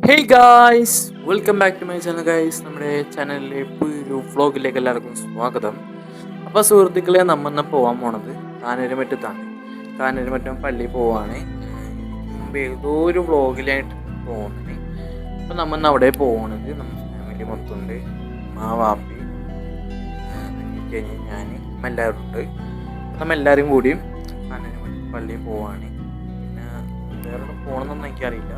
Hey guys, welcome back to my channel guys. നമ്മുടെ ചാനലിലെ പുതിയൊരു വ്ളോഗിലേക്ക് എല്ലാവർക്കും സ്വാഗതം. അപ്പോൾ സുഹൃത്തുക്കളെ, നമ്മന്ന് പോകാൻ പോണത് കാനരുമറ്റത്താണ്. കാനരുമറ്റം പള്ളി പോവാണ്. മുമ്പ് ഏതോ ഒരു വ്ളോഗിലായിട്ട് പോകുന്നത്. അപ്പോൾ നമ്മന്ന് അവിടെ പോകണത് നമ്മുടെ ഫാമിലി മൊത്തമുണ്ട്. വാപ്പി, ഞാൻ, എല്ലാവരും ഉണ്ട്. എല്ലാവരും കൂടിയും കാനരുമറ്റം പള്ളിയിൽ പോവാണ്. പിന്നെ വേറെ പോകണമെന്നൊന്നും എനിക്കറിയില്ല.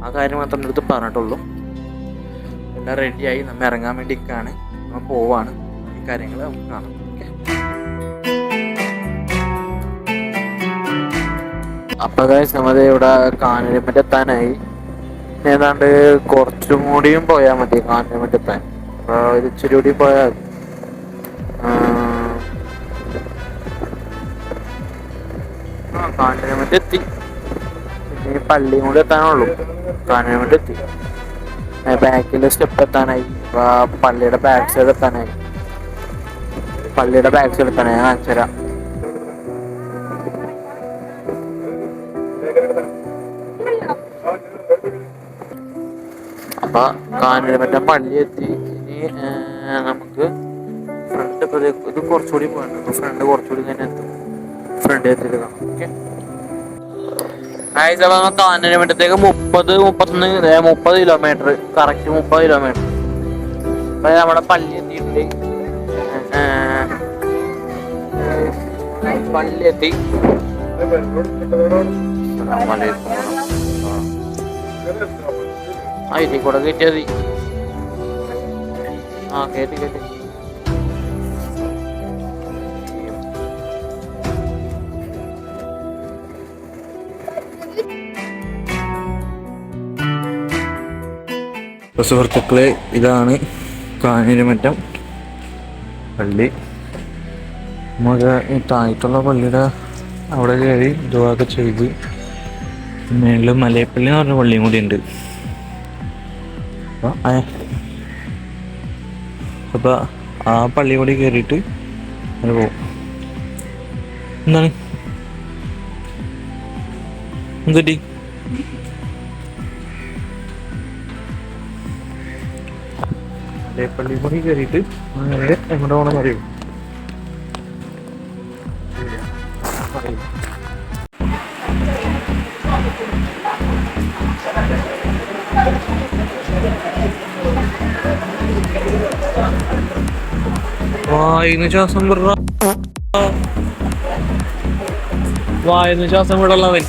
ആ കാര്യം മാത്രം എൻ്റെ അടുത്ത് പറഞ്ഞിട്ടുള്ളൂ. എല്ലാം റെഡിയായി നമ്മൾ ഇറങ്ങാൻ വേണ്ടിയൊക്കെയാണ്. നമ്മൾ പോവാണ്. ഈ കാര്യങ്ങൾ നമുക്ക് കാണാം. ഓക്കെ, അപ്പോൾ ഗൈസ്, നമ്മൾ ഇവിടെ കാനരുമറ്റം എത്താനായി. ഏതാണ്ട് കുറച്ചും കൂടിയും പോയാൽ മതി കാനരുമറ്റം എത്താൻ. അപ്പോൾ ഇത് ഇച്ചിരി കൂടി പോയാൽ കാനരുമറ്റം എത്തി. പിന്നെ പള്ളിയും കൂടി എത്താനുള്ളൂ. കാനരുമറ്റം എത്തി. ബാക്കിലെ സ്റ്റെപ്പ് എത്താനായി. പള്ളിയുടെ ബാക്ക് സൈഡ് എത്താനായി. ഞാൻ കാണിച്ചു തരാം. അപ്പൊ കാനരുമറ്റം പള്ളി എത്തി. ഇനി നമുക്ക് ഫ്രണ്ട് ഇത് കുറച്ചുകൂടി പോകണം. ഫ്രണ്ട് കുറച്ചുകൂടി തന്നെ എത്തും. ഫ്രണ്ട് എത്തിയിട്ട് കാണാം. ഓക്കെ, കാനരുമറ്റത്തേക്ക് 30 കിലോമീറ്റർ, കറക്റ്റ് 30 കിലോമീറ്റർ. അപ്പൊ നമ്മുടെ പള്ളി എത്തിയിട്ടുണ്ട്. പള്ളി എത്തി. ഇതിൽ കൂടെ കയറ്റിയത്. കയറ്റി. അപ്പോൾ സുഹൃത്തുക്കളെ, ഇതാണ് കാനരുമറ്റം പള്ളി. നമുക്ക് ഈ താഴത്തുള്ള പള്ളിയുടെ അവിടെ കയറി ഇതുവൊക്കെ ചെയ്ത് മേളിൽ മലയപ്പള്ളി എന്ന് പറഞ്ഞ പള്ളിയും കൂടി ഉണ്ട്. അപ്പോൾ ആ പള്ളി കൂടി കയറിയിട്ട് അങ്ങനെ പോകും. എന്താണ് എന്തുപറ്റി? മലയപ്പള്ളി കൂടി കയറിയിട്ട് നേരെ എങ്ങോട്ട് പോകണമെന്ന് അറിയും. വായിന്ന് ശ്വാസം വിടള്ളവൻ.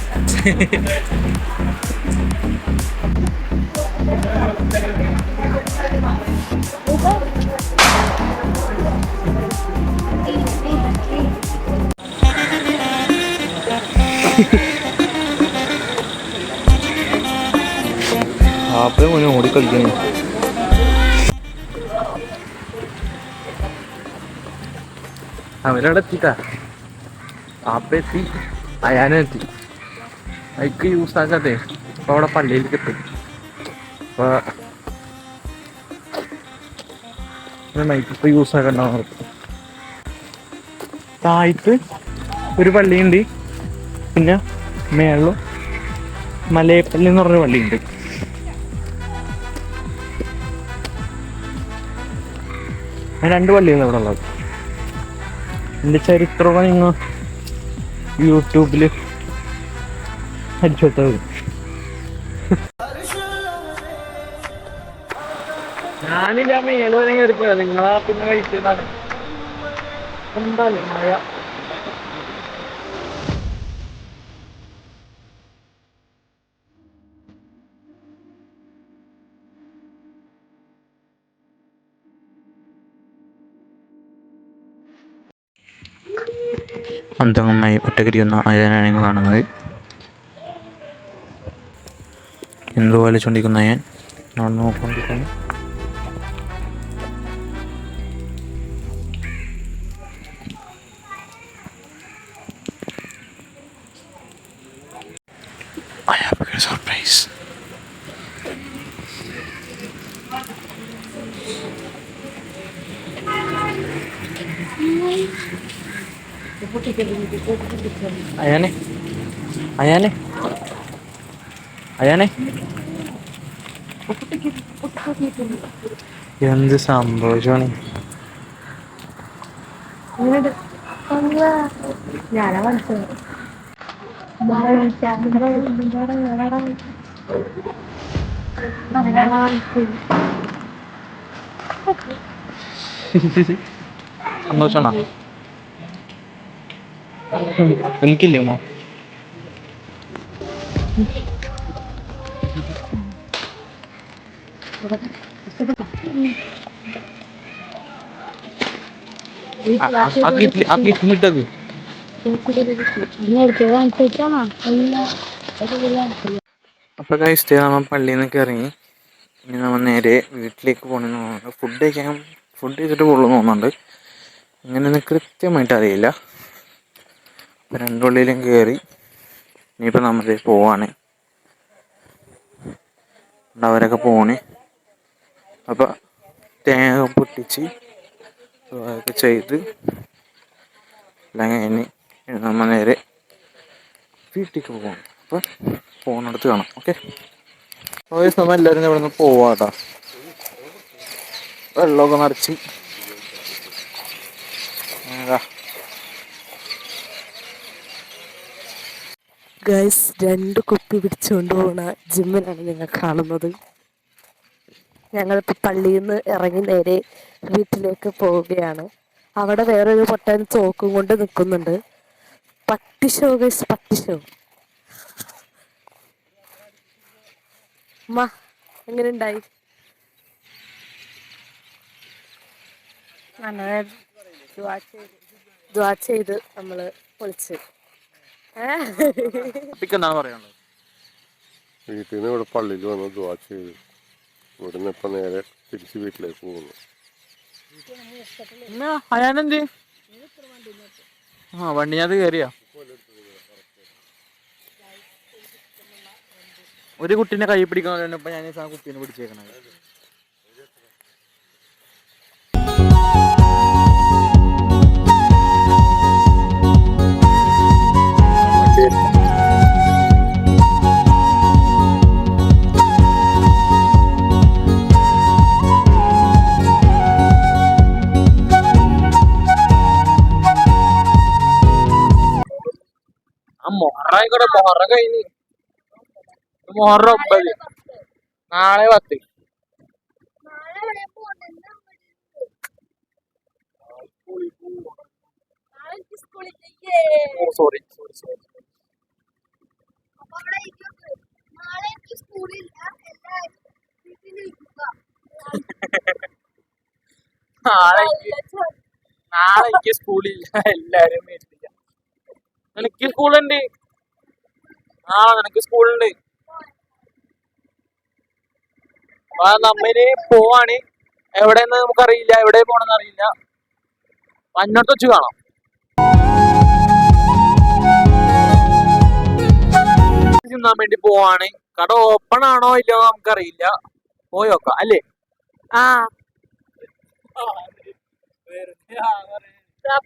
ആപ്പേ മോനെ ഓടിക്കളിക്കുന്നു. അവരവിടെ എത്തിട്ടാ. ആപ്പെത്തി, അയാനും എത്തി. അതിക്ക് യൂസ് ആക്കാതെ അപ്പൊ അവിടെ പള്ളിയിലേക്ക് എത്തും. അപ്പൊ നൈറ്റ് യൂസ് ആക്കണ്ടാവും. താഴത്ത് ഒരു പള്ളിയുണ്ട്. പിന്നെ മേളിലും മലയപ്പള്ളി എന്ന് പറഞ്ഞ പള്ളിയുണ്ട്. രണ്ട് പള്ളിയാണ് ഇവിടെ ഉള്ളത്. എൻ്റെ ചരിത്രമൊക്കെ നിങ്ങൾ യൂട്യൂബിൽ അടിച്ചു കൊടുത്താൽ മതി. ഞാനില്ല മേല് വരെ കയറിപ്പോയ നിങ്ങളാ പിന്നെ കഴിച്ചതാണ്. എന്തായാലും മഴ. അന്തമായി ഒറ്റകരിയുന്ന അയാനാണ് നിങ്ങൾ കാണുന്നത്. എന്തുപോലെ ചൂണ്ടിക്കുന്ന അയാൻ നടന്നു നോക്കിക്കൊണ്ടിരിക്കുന്നു. I have a surprise. Ayan eh. Ayan eh. Ayan eh. എന്ത് സന്തോഷമാണ്. ഞാനാ മനസ്സിലായി. സന്തോഷമാണോ? എനിക്കില്ലേ അമ്മ? ഇട്ടത് അപ്പോൾ ഗൈസ് നമ്മൾ പള്ളിയിൽ നിന്നൊക്കെ ഇറങ്ങി. ഇനി നമ്മൾ നേരെ വീട്ടിലേക്ക് പോകണമെന്ന് തോന്നുന്നുണ്ട്. ഫുഡ് കഴിച്ചിട്ട് പോകുള്ളൂ തോന്നുന്നുണ്ട്. ഇങ്ങനെയൊന്നും കൃത്യമായിട്ട് അറിയില്ല. അപ്പോൾ രണ്ടുള്ളിലും കയറി ഇനിയിപ്പോൾ നമ്മൾ പോവാണ്. അവരൊക്കെ പോണ്. അപ്പോൾ തേങ്ങ പൊട്ടിച്ച് അതൊക്കെ ചെയ്ത് എല്ലാം കഴിഞ്ഞ് നമ്മൾ നേരെ വീട്ടിലേക്ക് പോകണം. അപ്പോൾ പോകുന്നിടത്ത് കാണാം. ഓക്കെ, നമ്മൾ എല്ലാവരും ഇവിടെ നിന്ന് പോവാട്ടോ. വെള്ളമൊക്കെ നിറച്ച് ഗൈസ് 2 കുപ്പി പിടിച്ചുകൊണ്ട് പോണ ജിമ്മിനാണ് നിങ്ങൾ കാണുന്നത്. ഞങ്ങളിപ്പോൾ പള്ളിയിൽ നിന്ന് ഇറങ്ങി നേരെ വീട്ടിലേക്ക് പോവുകയാണ്. അവിടെ വേറൊരു പൊട്ടൻ തോക്കും കൊണ്ട് നിൽക്കുന്നുണ്ട്. പട്ടി ഷോ ഗൈസ്, പട്ടി ഷോ. എങ്ങനെ ഉണ്ടായി? ദ്വാ ചെയ്ത് നമ്മള് പൊളിച്ച്. വീട്ടിൽ നിന്ന് ഇവിടെ പള്ളിയിൽ വന്ന് ദ്വാ ചെയ്തു. ഇവിടെ നിന്ന് ഇപ്പം നേരെ തിരിച്ച് വീട്ടിലേക്ക് പോകുന്നു. വണ്ടിനകത്ത് കയറിയാ ഒരു കുട്ടീനെ കൈ പിടിക്കണം. ഇപ്പൊ ഞാൻ ആ കുട്ടീനെ പിടിച്ചേക്കണത്. മൊഹറായിക്കോട്ടെ, മൊഹറ കഴിഞ്ഞ്. മൊഹറ 9, നാളെ 10. സോറി നാളെ എനിക്ക് സ്കൂളില്ല. എല്ലാരും മേടിച്ചില്ല. നിനക്ക് സ്കൂളുണ്ട്. നിനക്ക് സ്കൂളുണ്ട്. അപ്പൊ നമ്മന് പോവാണ്. എവിടെന്ന് നമുക്കറിയില്ല, എവിടെ പോണെന്ന് അറിയില്ല. മഞ്ഞോട്ട് വെച്ച് കാണാം. തിന്നാൻ വേണ്ടി പോവാണ്. കട ഓപ്പൺ ആണോ ഇല്ലയോ നമുക്കറിയില്ല. പോയോക്കാം അല്ലേ?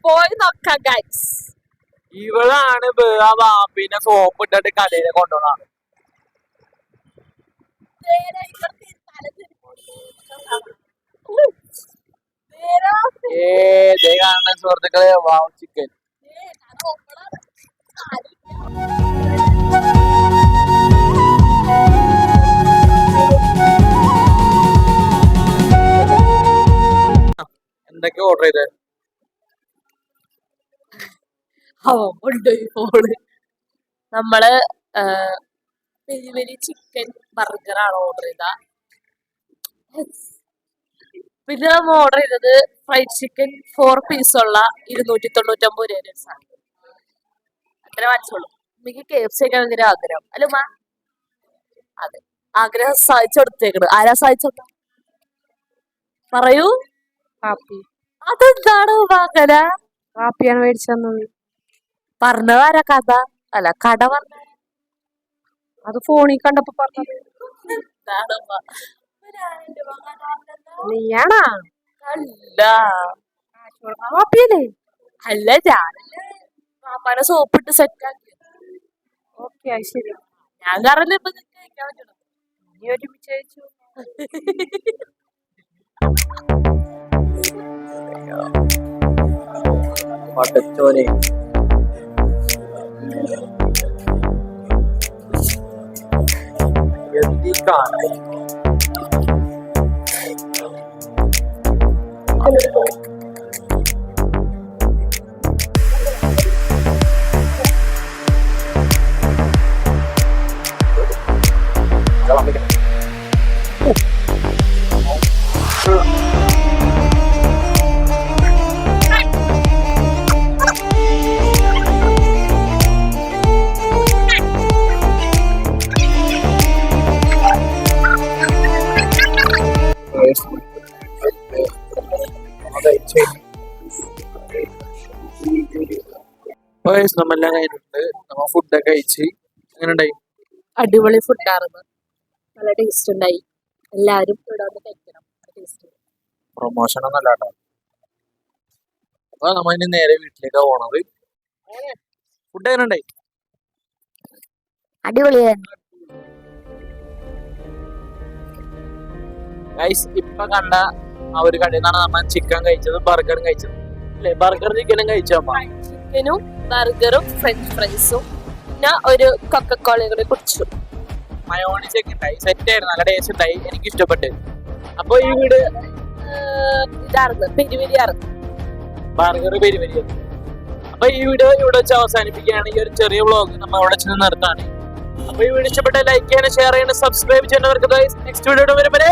പോയി നോക്കാം ഗൈസ്. ഇവളാണ് പിന്നെ സോപ്പ് ഇട്ടിട്ട് കടയിലെ കൊണ്ടുപോകണം. കാണുന്ന സുഹൃത്തുക്കളെ, വാവ് ചിക്കൻ. എന്തൊക്കെ ഓർഡർ ചെയ്തേ? നമ്മള് പെരി പെരി ചിക്കൻ ബർഗറാണ് ഓർഡർ ചെയ്ത. പിന്നെ നമ്മൾ ഓർഡർ ചെയ്തത് ഫ്രൈഡ് ചിക്കൻ 4 പീസുള്ള 299 രൂപ. അത്ര മനസ്സുള്ളൂ. എനിക്ക് KFC ഒക്കെ ഭയങ്കര ആഗ്രഹം. അല്ല ഉമ്മ? അതെ, ആഗ്രഹം സാധിച്ചു കൊടുത്തേക്കണ്. ആരാ സാധിച്ചോ പറയൂ. അതെന്താണ് വാങ്ങല? കാപ്പിയാണ് മേടിച്ചു തന്നത്. പറഞ്ഞതാരാ കഥ? അല്ല കട പറഞ്ഞ അത് ഫോണിൽ കണ്ടപ്പോ പറഞ്ഞത്. നീയാണാ? അല്ല, കാപ്പിയല്ലേ? അല്ല, ഞാനല്ലേ പാപ്പാനെ സോപ്പിട്ട് സെറ്റ് ആക്കി. ഓക്കെ, ശരി. ഞാൻ കാരണം ഇപ്പൊ കഴിക്കാൻ പറ്റണം. നീ ഒരുമിച്ച് കഴിച്ചു. പടച്ചോനെ എന്തി കാണാൻ നമ്മെല്ലാം കഴിഞ്ഞിട്ടുണ്ട്. നമ്മ ഫുഡൊക്കെ കഴിച്ച് എങ്ങനെ ഉണ്ടായി? അടിപൊളി ഫുഡായിരുന്നു, നല്ല ടേസ്റ്റ് ഉണ്ടായി. എല്ലാവരും ഇവിടെ വന്ന് കഴിക്കണം. ടേസ്റ്റ് പ്രൊമോഷൻ ഒന്നല്ല കേട്ടോ. അപ്പൊ നമ്മ ഇനി നേരെ വീട്ടിലേക്കാ പോണത്. ഫുഡ് എങ്ങനെ ഉണ്ടായി? അടിപൊളിയായിരുന്നു. ഗൈസ് ഇപ്പൊ കണ്ട ആ ഒരു കടയിൽ നിന്നാണ് നമ്മ ചിക്കൻ കഴിച്ചത്, ബർഗറും കഴിച്ചത് അല്ലേ? ബർഗർ ചിക്കനും കഴിച്ചപ്പ ചിക്കനും ബർഗറും ഫ്രഞ്ച് ഫ്രൈസും പിന്നെ ഒരു കൊക്കക്കോളയും കൂടി കുടിച്ചു. മയോണീസ് ഒക്കെ ഉണ്ടായി, സെറ്റ് ആയിരുന്നു, നല്ല ടേസ്റ്റ് ഉണ്ടായി, എനിക്ക് ഇഷ്ടപ്പെട്ടു. അപ്പൊ ഈ വീട് ഇതായിരുന്നു പെരുവരിയായിരുന്നു, ബർഗർ പെരുവരി. അപ്പൊ ഈ വീഡിയോ ഇവിടെ വെച്ച് അവസാനിപ്പിക്കുകയാണ്. ഈ ഒരു ചെറിയ വ്ളോഗ് നമ്മൾ അവിടെ വെച്ച് നിർത്താണ്. അപ്പൊ ഈ വീഡിയോ ഇഷ്ടപ്പെട്ട ലൈക്ക് ചെയ്യാനും ഷെയർ ചെയ്യാനും സബ്സ്ക്രൈബ് ചെയ്യുന്നവർക്ക് നെക്സ്റ്റ് വീഡിയോ വരെ ബൈ.